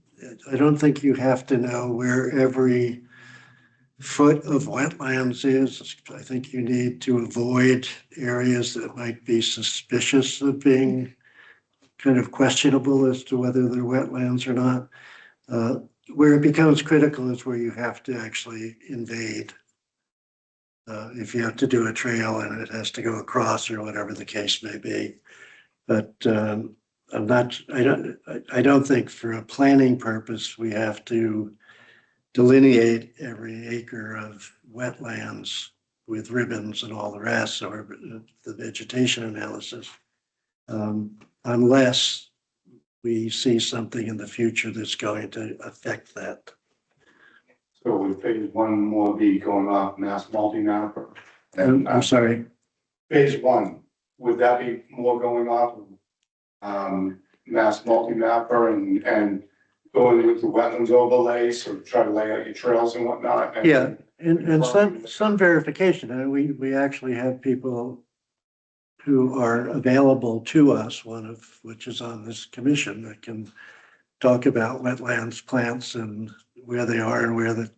I don't think you have to know where every foot of wetlands is. I think you need to avoid areas that might be suspicious of being kind of questionable as to whether they're wetlands or not. Where it becomes critical is where you have to actually invade. If you have to do a trail and it has to go across or whatever the case may be. But I don't think for a planning purpose, we have to delineate every acre of wetlands with ribbons and all the rest, or the vegetation analysis. Unless we see something in the future that's going to affect that. So would phase 1 more be going off mass multi-mapper? I'm sorry. Phase 1, would that be more going off mass multi-mapper and going with the wetlands overlay, so try to lay out your trails and whatnot? Yeah, and some verification, and we actually have people who are available to us, one of which is on this commission, that can talk about wetlands, plants, and where they are and where the,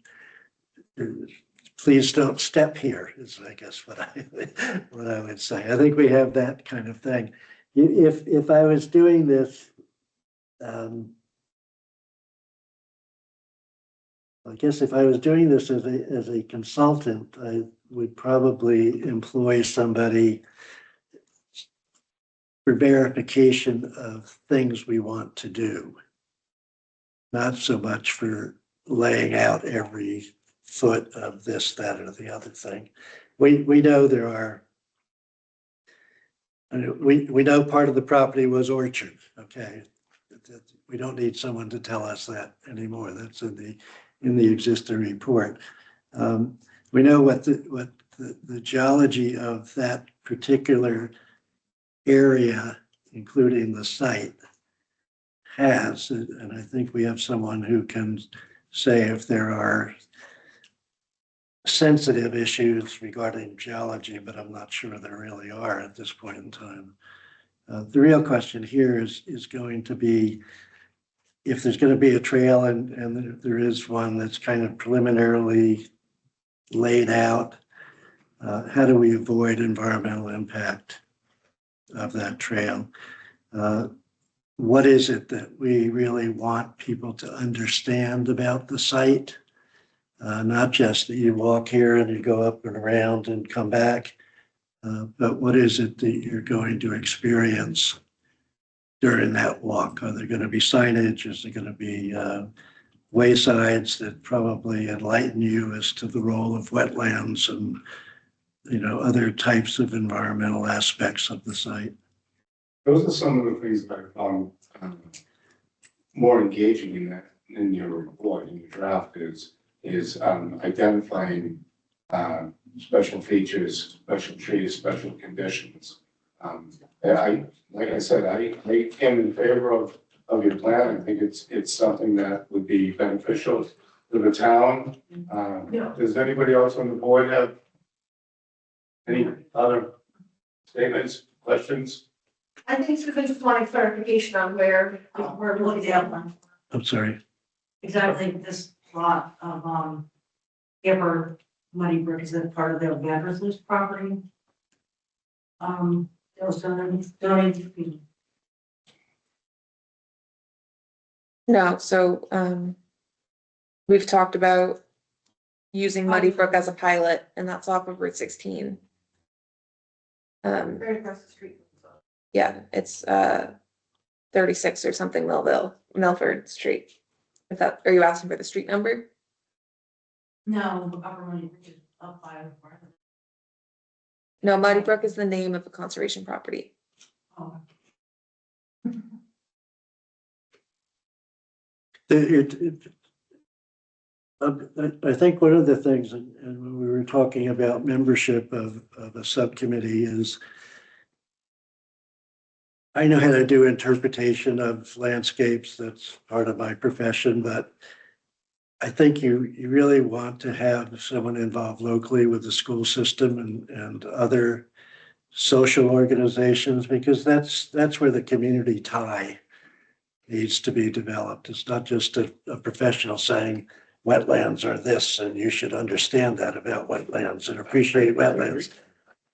please don't step here is, I guess, what I would say. I think we have that kind of thing. If I was doing this, I guess if I was doing this as a consultant, I would probably employ somebody for verification of things we want to do. Not so much for laying out every foot of this, that, or the other thing. We know there are We know part of the property was orchard, okay? We don't need someone to tell us that anymore. That's in the existing report. We know what the geology of that particular area, including the site, has, and I think we have someone who can say if there are sensitive issues regarding geology, but I'm not sure there really are at this point in time. The real question here is going to be if there's going to be a trail and there is one that's kind of preliminarily laid out, how do we avoid environmental impact of that trail? What is it that we really want people to understand about the site? Not just that you walk here and you go up and around and come back, but what is it that you're going to experience during that walk? Are there going to be signage? Is there going to be waysides that probably enlighten you as to the role of wetlands and, you know, other types of environmental aspects of the site? Those are some of the things that I found more engaging in your report, in your draft is identifying special features, special trees, special conditions. Like I said, I am in favor of your plan. I think it's something that would be beneficial to the town. Does anybody else on the board have any other statements, questions? I think Susan just wanted clarification on where we're looking at. I'm sorry. Exactly, this lot of, Gipper Muddy Brook, is that part of the Vandersloot property? That was donated. No, so we've talked about using Muddy Brook as a pilot, and that's off of Route 16. Right across the street. Yeah, it's 36 or something Milford Street. Are you asking for the street number? No, Upper Muddy Brook is up by. No, Muddy Brook is the name of the conservation property. Oh. I think one of the things, and when we were talking about membership of a subcommittee, is I know how to do interpretation of landscapes. That's part of my profession, but I think you really want to have someone involved locally with the school system and other social organizations, because that's where the community tie needs to be developed. It's not just a professional saying wetlands are this and you should understand that about wetlands and appreciate wetlands.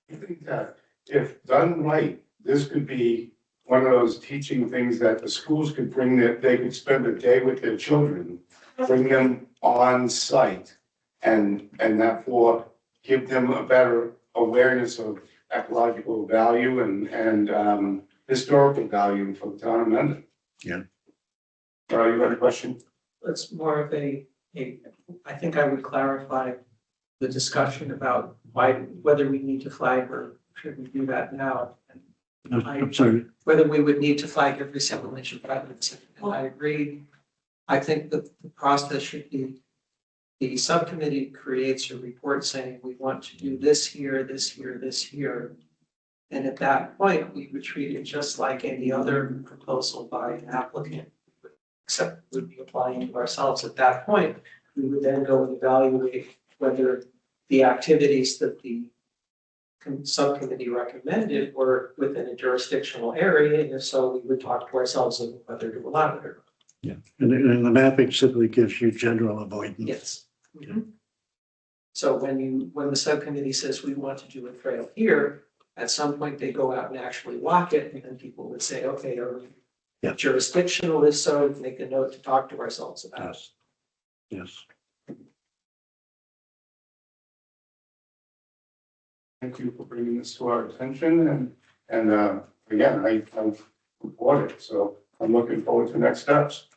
I think that if done right, this could be one of those teaching things that the schools could bring, that they could spend a day with their children, bring them on site, and therefore give them a better awareness of ecological value and historical value for the town of Mendon. Yeah. You got a question? It's more of I think I would clarify the discussion about whether we need to flag or should we do that now. I'm sorry. Whether we would need to flag every single inch of wetlands. And I agree. I think that the process should be the subcommittee creates a report saying we want to do this here, this here, this here. And at that point, we would treat it just like any other proposal by an applicant, except we would be applying to ourselves. At that point, we would then go and evaluate whether the activities that the subcommittee recommended were within a jurisdictional area, and if so, we would talk to ourselves about whether to allow it or not. Yeah, and the mapping simply gives you general avoidance. Yes. So when the subcommittee says we want to do a trail here, at some point they go out and actually walk it, and then people would say, okay, are we jurisdictional? If so, make a note to talk to ourselves about it. Yes. Thank you for bringing this to our attention, and again, I support it, so I'm looking forward to next steps.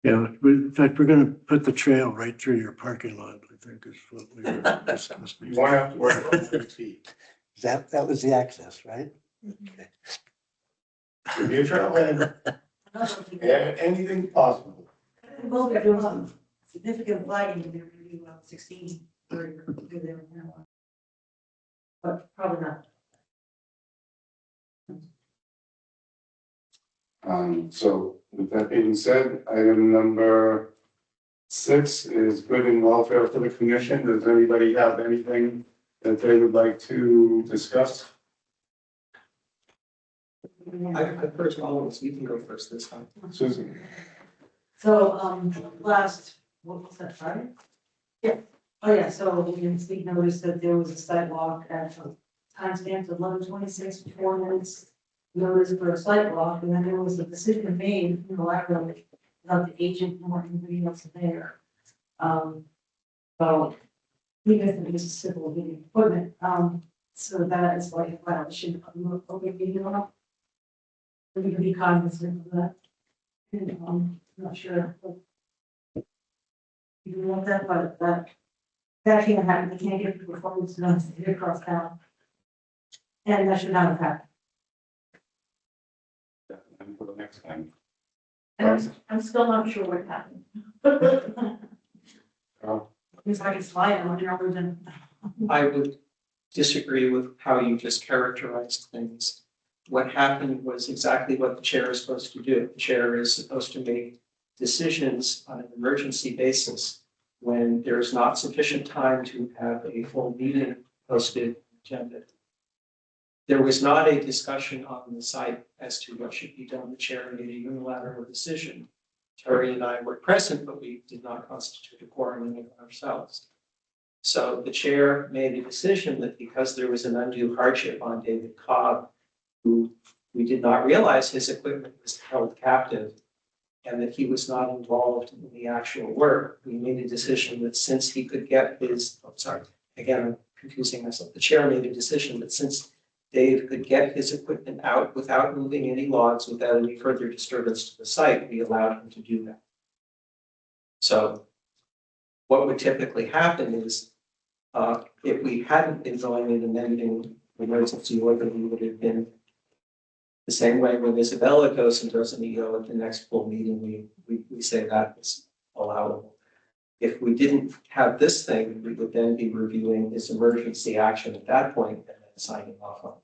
Yeah, in fact, we're going to put the trail right through your parking lot, I think is what we were discussing. You won't have to worry about 3 feet. That was the access, right? If you're trailhead, anything possible. Well, they're doing some significant flagging in their review on 16, where you're good there now. But probably not. So with that being said, item number 6 is good and welfare for the commission. Does anybody have anything that they would like to discuss? I first always, you can go first this time. Susan? So, last, what was that, Friday? Yeah, oh yeah, so we noticed that there was a sidewalk at timestamp of 11:26, 4 minutes. Notice for a sidewalk, and then there was a decision made unilaterally about the agent and what anybody else there. So, even if it was a civil meeting equipment, so that is like a violation of the open meeting law. We can be cognizant of that. And, I'm not sure. You want that, but that can't happen, you can't get the performance done across town. And that should not have happened. And for the next time. And I'm still not sure what happened. It's like it's flying on your than. I would disagree with how you just characterized things. What happened was exactly what the chair is supposed to do. The chair is supposed to make decisions on an emergency basis when there is not sufficient time to have a full meeting posted agenda. There was not a discussion on the site as to what should be done. The chair made a unilateral decision. Terry and I were present, but we did not constitute a quorum in ourselves. So the chair made a decision that because there was an undue hardship on David Cobb, who we did not realize his equipment was held captive and that he was not involved in the actual work, we made a decision that since he could get his, again, I'm confusing myself. The chair made a decision that since Dave could get his equipment out without moving any logs, without any further disturbance to the site, we allowed him to do that. So what would typically happen is if we hadn't been going and amending the emergency order, we would have been the same way when Isabella goes and does an EO at the next full meeting, we say that is allowable. If we didn't have this thing, we would then be reviewing his emergency action at that point and then signing off on it.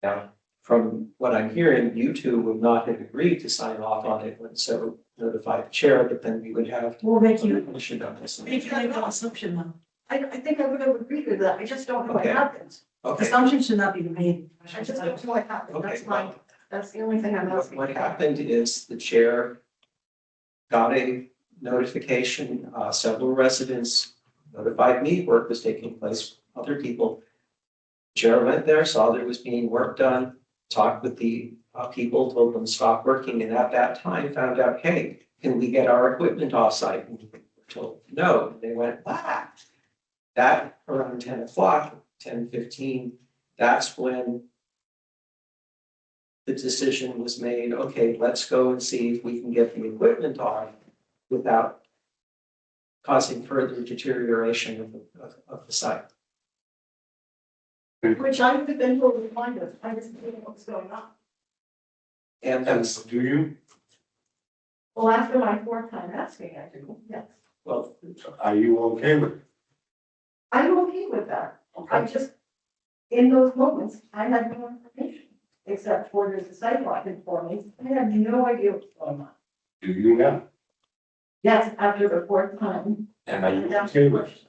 Now, from what I'm hearing, you two would not have agreed to sign off on it when so notified the chair, but then we would have. We'll make you Commission on this. make an assumption though. I think I would have agreed with that, I just don't know what Okay. happened. Okay. Assumptions should not be made. I just don't know what happened, Okay, that's the only thing I'm asking. What happened is the chair got a notification, several residents notified me, work was taking place, other people. Chair went there, saw there was being work done, talked with the people, told them to stop working, and at that time found out, hey, can we get our equipment offsite? And we were told no, and they went, ah. That around 10 o'clock, 10:15, that's when the decision was made, okay, let's go and see if we can get the equipment on without causing further deterioration of the site. Which I would have been told to find us, I just didn't know what was going on. And that's, Do you? Well, after my fourth time asking, I do, yes. well, Are you okay with it? I'm okay with that. I Okay. just, in those moments, I had no information, except for there's a sidewalk in for me. I had no idea what was going on. Do you now? Yes, after the fourth time. And are you okay with it?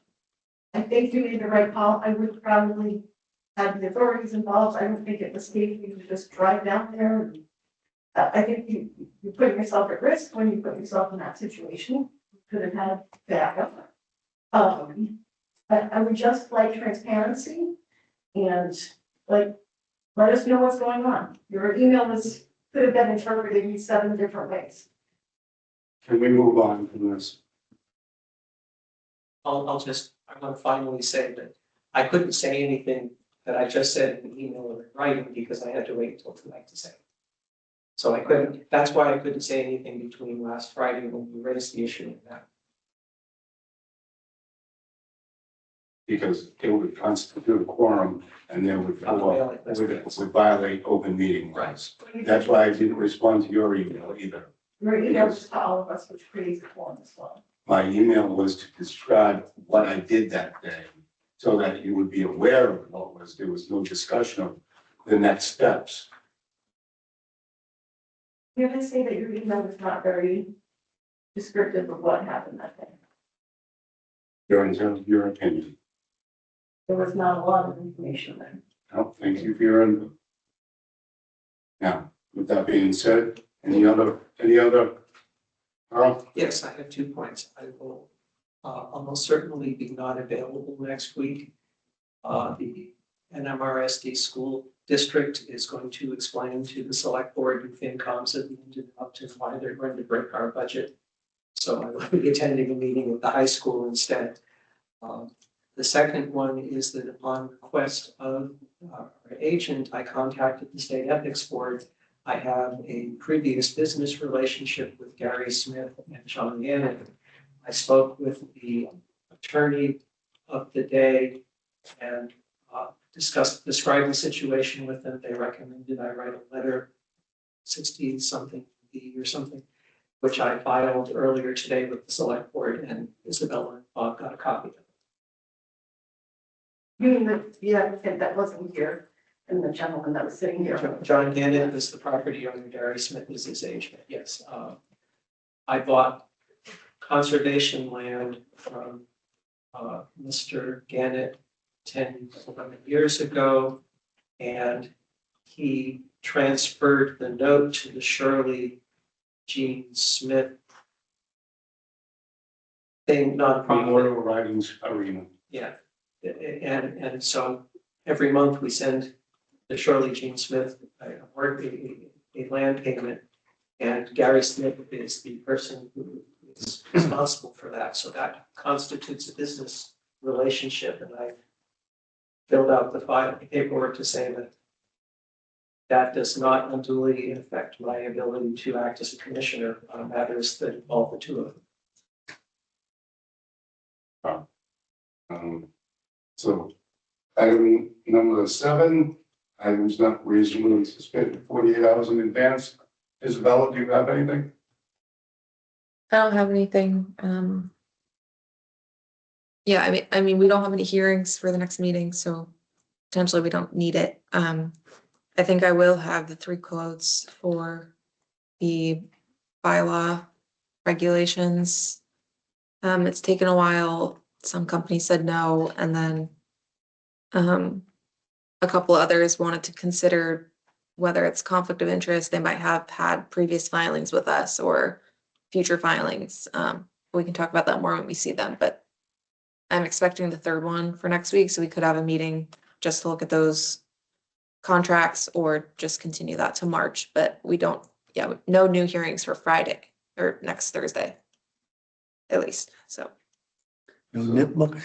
I think you made the right call. I would probably have the authorities involved. I don't think it was safe for you to just drive down there. And I think you put yourself at risk when you put yourself in that situation. You could have had backup. But I would just like transparency and like, let us know what's going on. Your email could have been interpreted in 7 different ways. Can we move on from this? I want to finally say that I couldn't say anything that I just said in the email or in writing because I had to wait until tonight to say it. So I couldn't, that's why I couldn't say anything between last Friday when we raised the issue of that. because it would constitute a quorum and then would violate open meeting laws. That's why I didn't respond to your email either. Your email is to all of us, which creates a form as well. My email was to describe what I did that day so that you would be aware of what was, there was no discussion of the next steps. You're gonna say that your email is not very descriptive of what happened that day. Your opinion. There was not a lot of information there. No, thank you for your input. Now, with that being said, any other, Carl? Yes, I have 2 points. I will almost certainly be not available next week. The NMRSD school district is going to explain to the select board and FinComs at the end of Upton why they're going to break our budget. So I will be attending a meeting at the high school instead. The second one is that upon request of our agent, I contacted the state ethics board. I have a previous business relationship with Gary Smith and John Gannon. I spoke with the attorney of the day and described the situation with them. They recommended I write a letter, 60-something B or something, which I filed earlier today with the select board, and Isabella and Bob got a copy of it. You mean the applicant that wasn't here and the gentleman that was sitting here? John Gannon is the property owner, Gary Smith is his agent, yes. I bought conservation land from Mr. Gannett 10, 11 years ago, and he transferred the note to the Shirley Jean Smith thing, nonprofit. Memorial Ridings Arena. Yeah, and so every month we send the Shirley Jean Smith a land payment, and Gary Smith is the person who is responsible for that. So that constitutes a business relationship, and I filled out the paperwork to say that that does not unduly affect my ability to act as a commissioner on matters that involve the two of them. So item number 7, items not reasonably suspended 48 hours in advance. Isabella, do you have anything? I don't have anything. Yeah, I mean, we don't have any hearings for the next meeting, so potentially we don't need it. I think I will have the 3 quotes for the bylaw regulations. It's taken a while. Some companies said no, and then a couple others wanted to consider whether it's conflict of interest. They might have had previous filings with us or future filings. We can talk about that more when we see them, but I'm expecting the 3rd one for next week, so we could have a meeting just to look at those contracts or just continue that to March, but we don't, no new hearings for Friday or next Thursday, at least, so. No nitbook?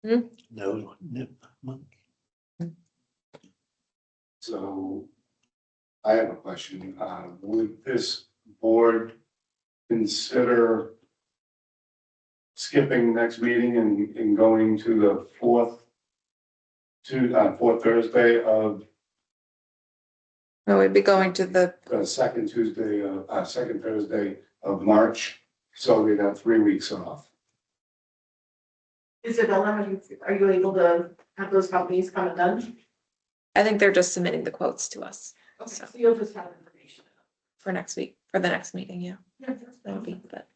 Hmm? No nitbook. So I have a question. Would this board consider skipping next meeting and going to the fourth Thursday of No, we'd be going to the, second Thursday of March, so we'd have 3 weeks off. Isabella, are you able to have those companies come and done? I think they're just submitting the quotes to us Okay, so you'll just have information. for next week, for the next meeting, yeah. Yeah, that's That'll be, but,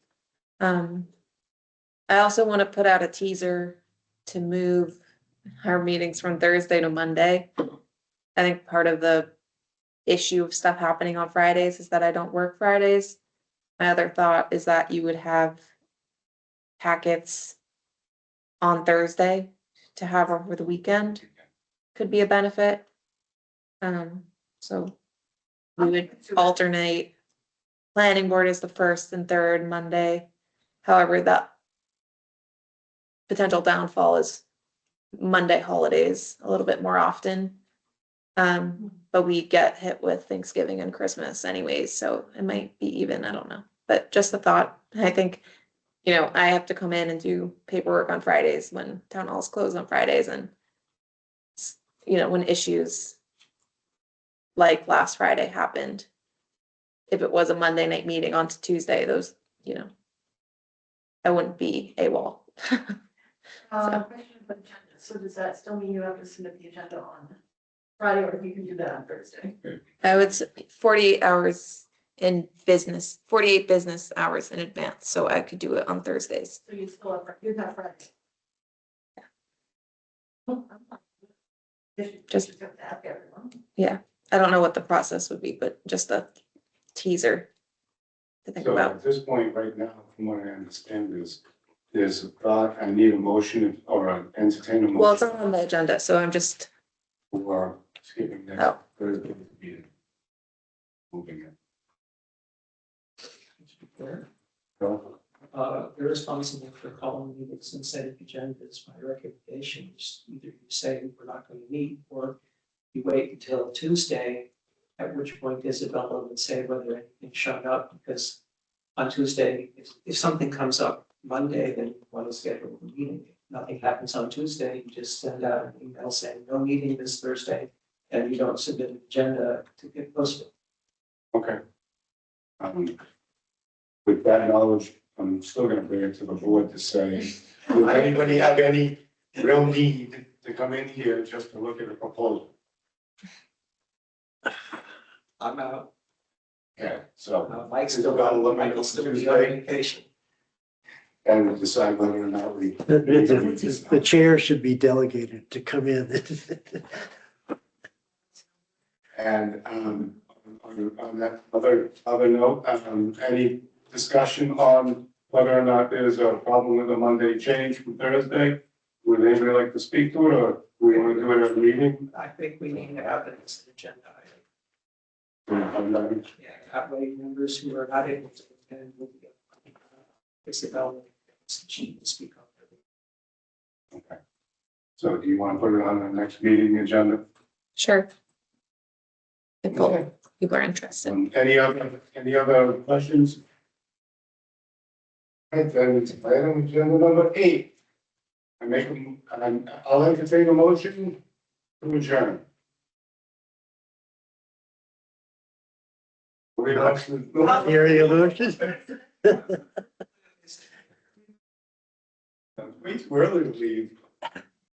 I also want to put out a teaser to move our meetings from Thursday to Monday. I think part of the issue of stuff happening on Fridays is that I don't work Fridays. My other thought is that you would have packets on Thursday to have over the weekend. Could be a benefit. So we would alternate. Planning board is the 1st and 3rd Monday. However, that potential downfall is Monday holidays a little bit more often. But we get hit with Thanksgiving and Christmas anyways, so it might be even, I don't know. But just a thought, I think you know, I have to come in and do paperwork on Fridays when town hall's closed on Fridays and, you know, when issues like last Friday happened. If it was a Monday night meeting on to Tuesday, those, you know, I wouldn't be AWOL. Question for the agenda. So does that still mean you have to submit the agenda on Friday, or you can do that on Thursday? I would say 48 hours in business, 48 business hours in advance, so I could do it on Thursdays. So you still have, you have Friday. Just- have to ask everyone. I don't know what the process would be, but just a teaser to think So about. at this point, right now, from what I understand is, there's a thought, I need a motion or an entertain a Well, it's motion not on the agenda, so I'm just, for skipping next Oh. Thursday's meeting. Moving it. So, You're responsible for calling meetings and setting agendas. My recommendation is either you say we're not going to meet, or you wait until Tuesday, at which point Isabella would say whether anything showed up, because on Tuesday, if something comes up Monday, then you want to schedule a meeting. If nothing happens on Tuesday, you just send out an email saying no meeting this Thursday, and you don't submit an agenda to get posted. okay. With that knowledge, I'm still gonna bring it to the board to say, does anybody have any real need to come in here just to look at a proposal? I'm out. Yeah, so, Mike's Is it about still, 11 Michael's still be on Tuesday? vacation. and decide whether or not we. The chair should be delegated to come in. And, on that other note, any discussion on whether or not there's a problem with the Monday change from Thursday? Would anybody like to speak to it, or we want to do it at a meeting? I think we need to have it as an agenda Okay. item. Yeah, that way members who are not able to attend will be. Isabel, she can speak on it. So do you want to put it on the next meeting agenda? sure. If people are interested. Any other questions? Right, then it's item agenda number 8. I'll entertain a motion to adjourn. Area motion? Wait, too early to leave.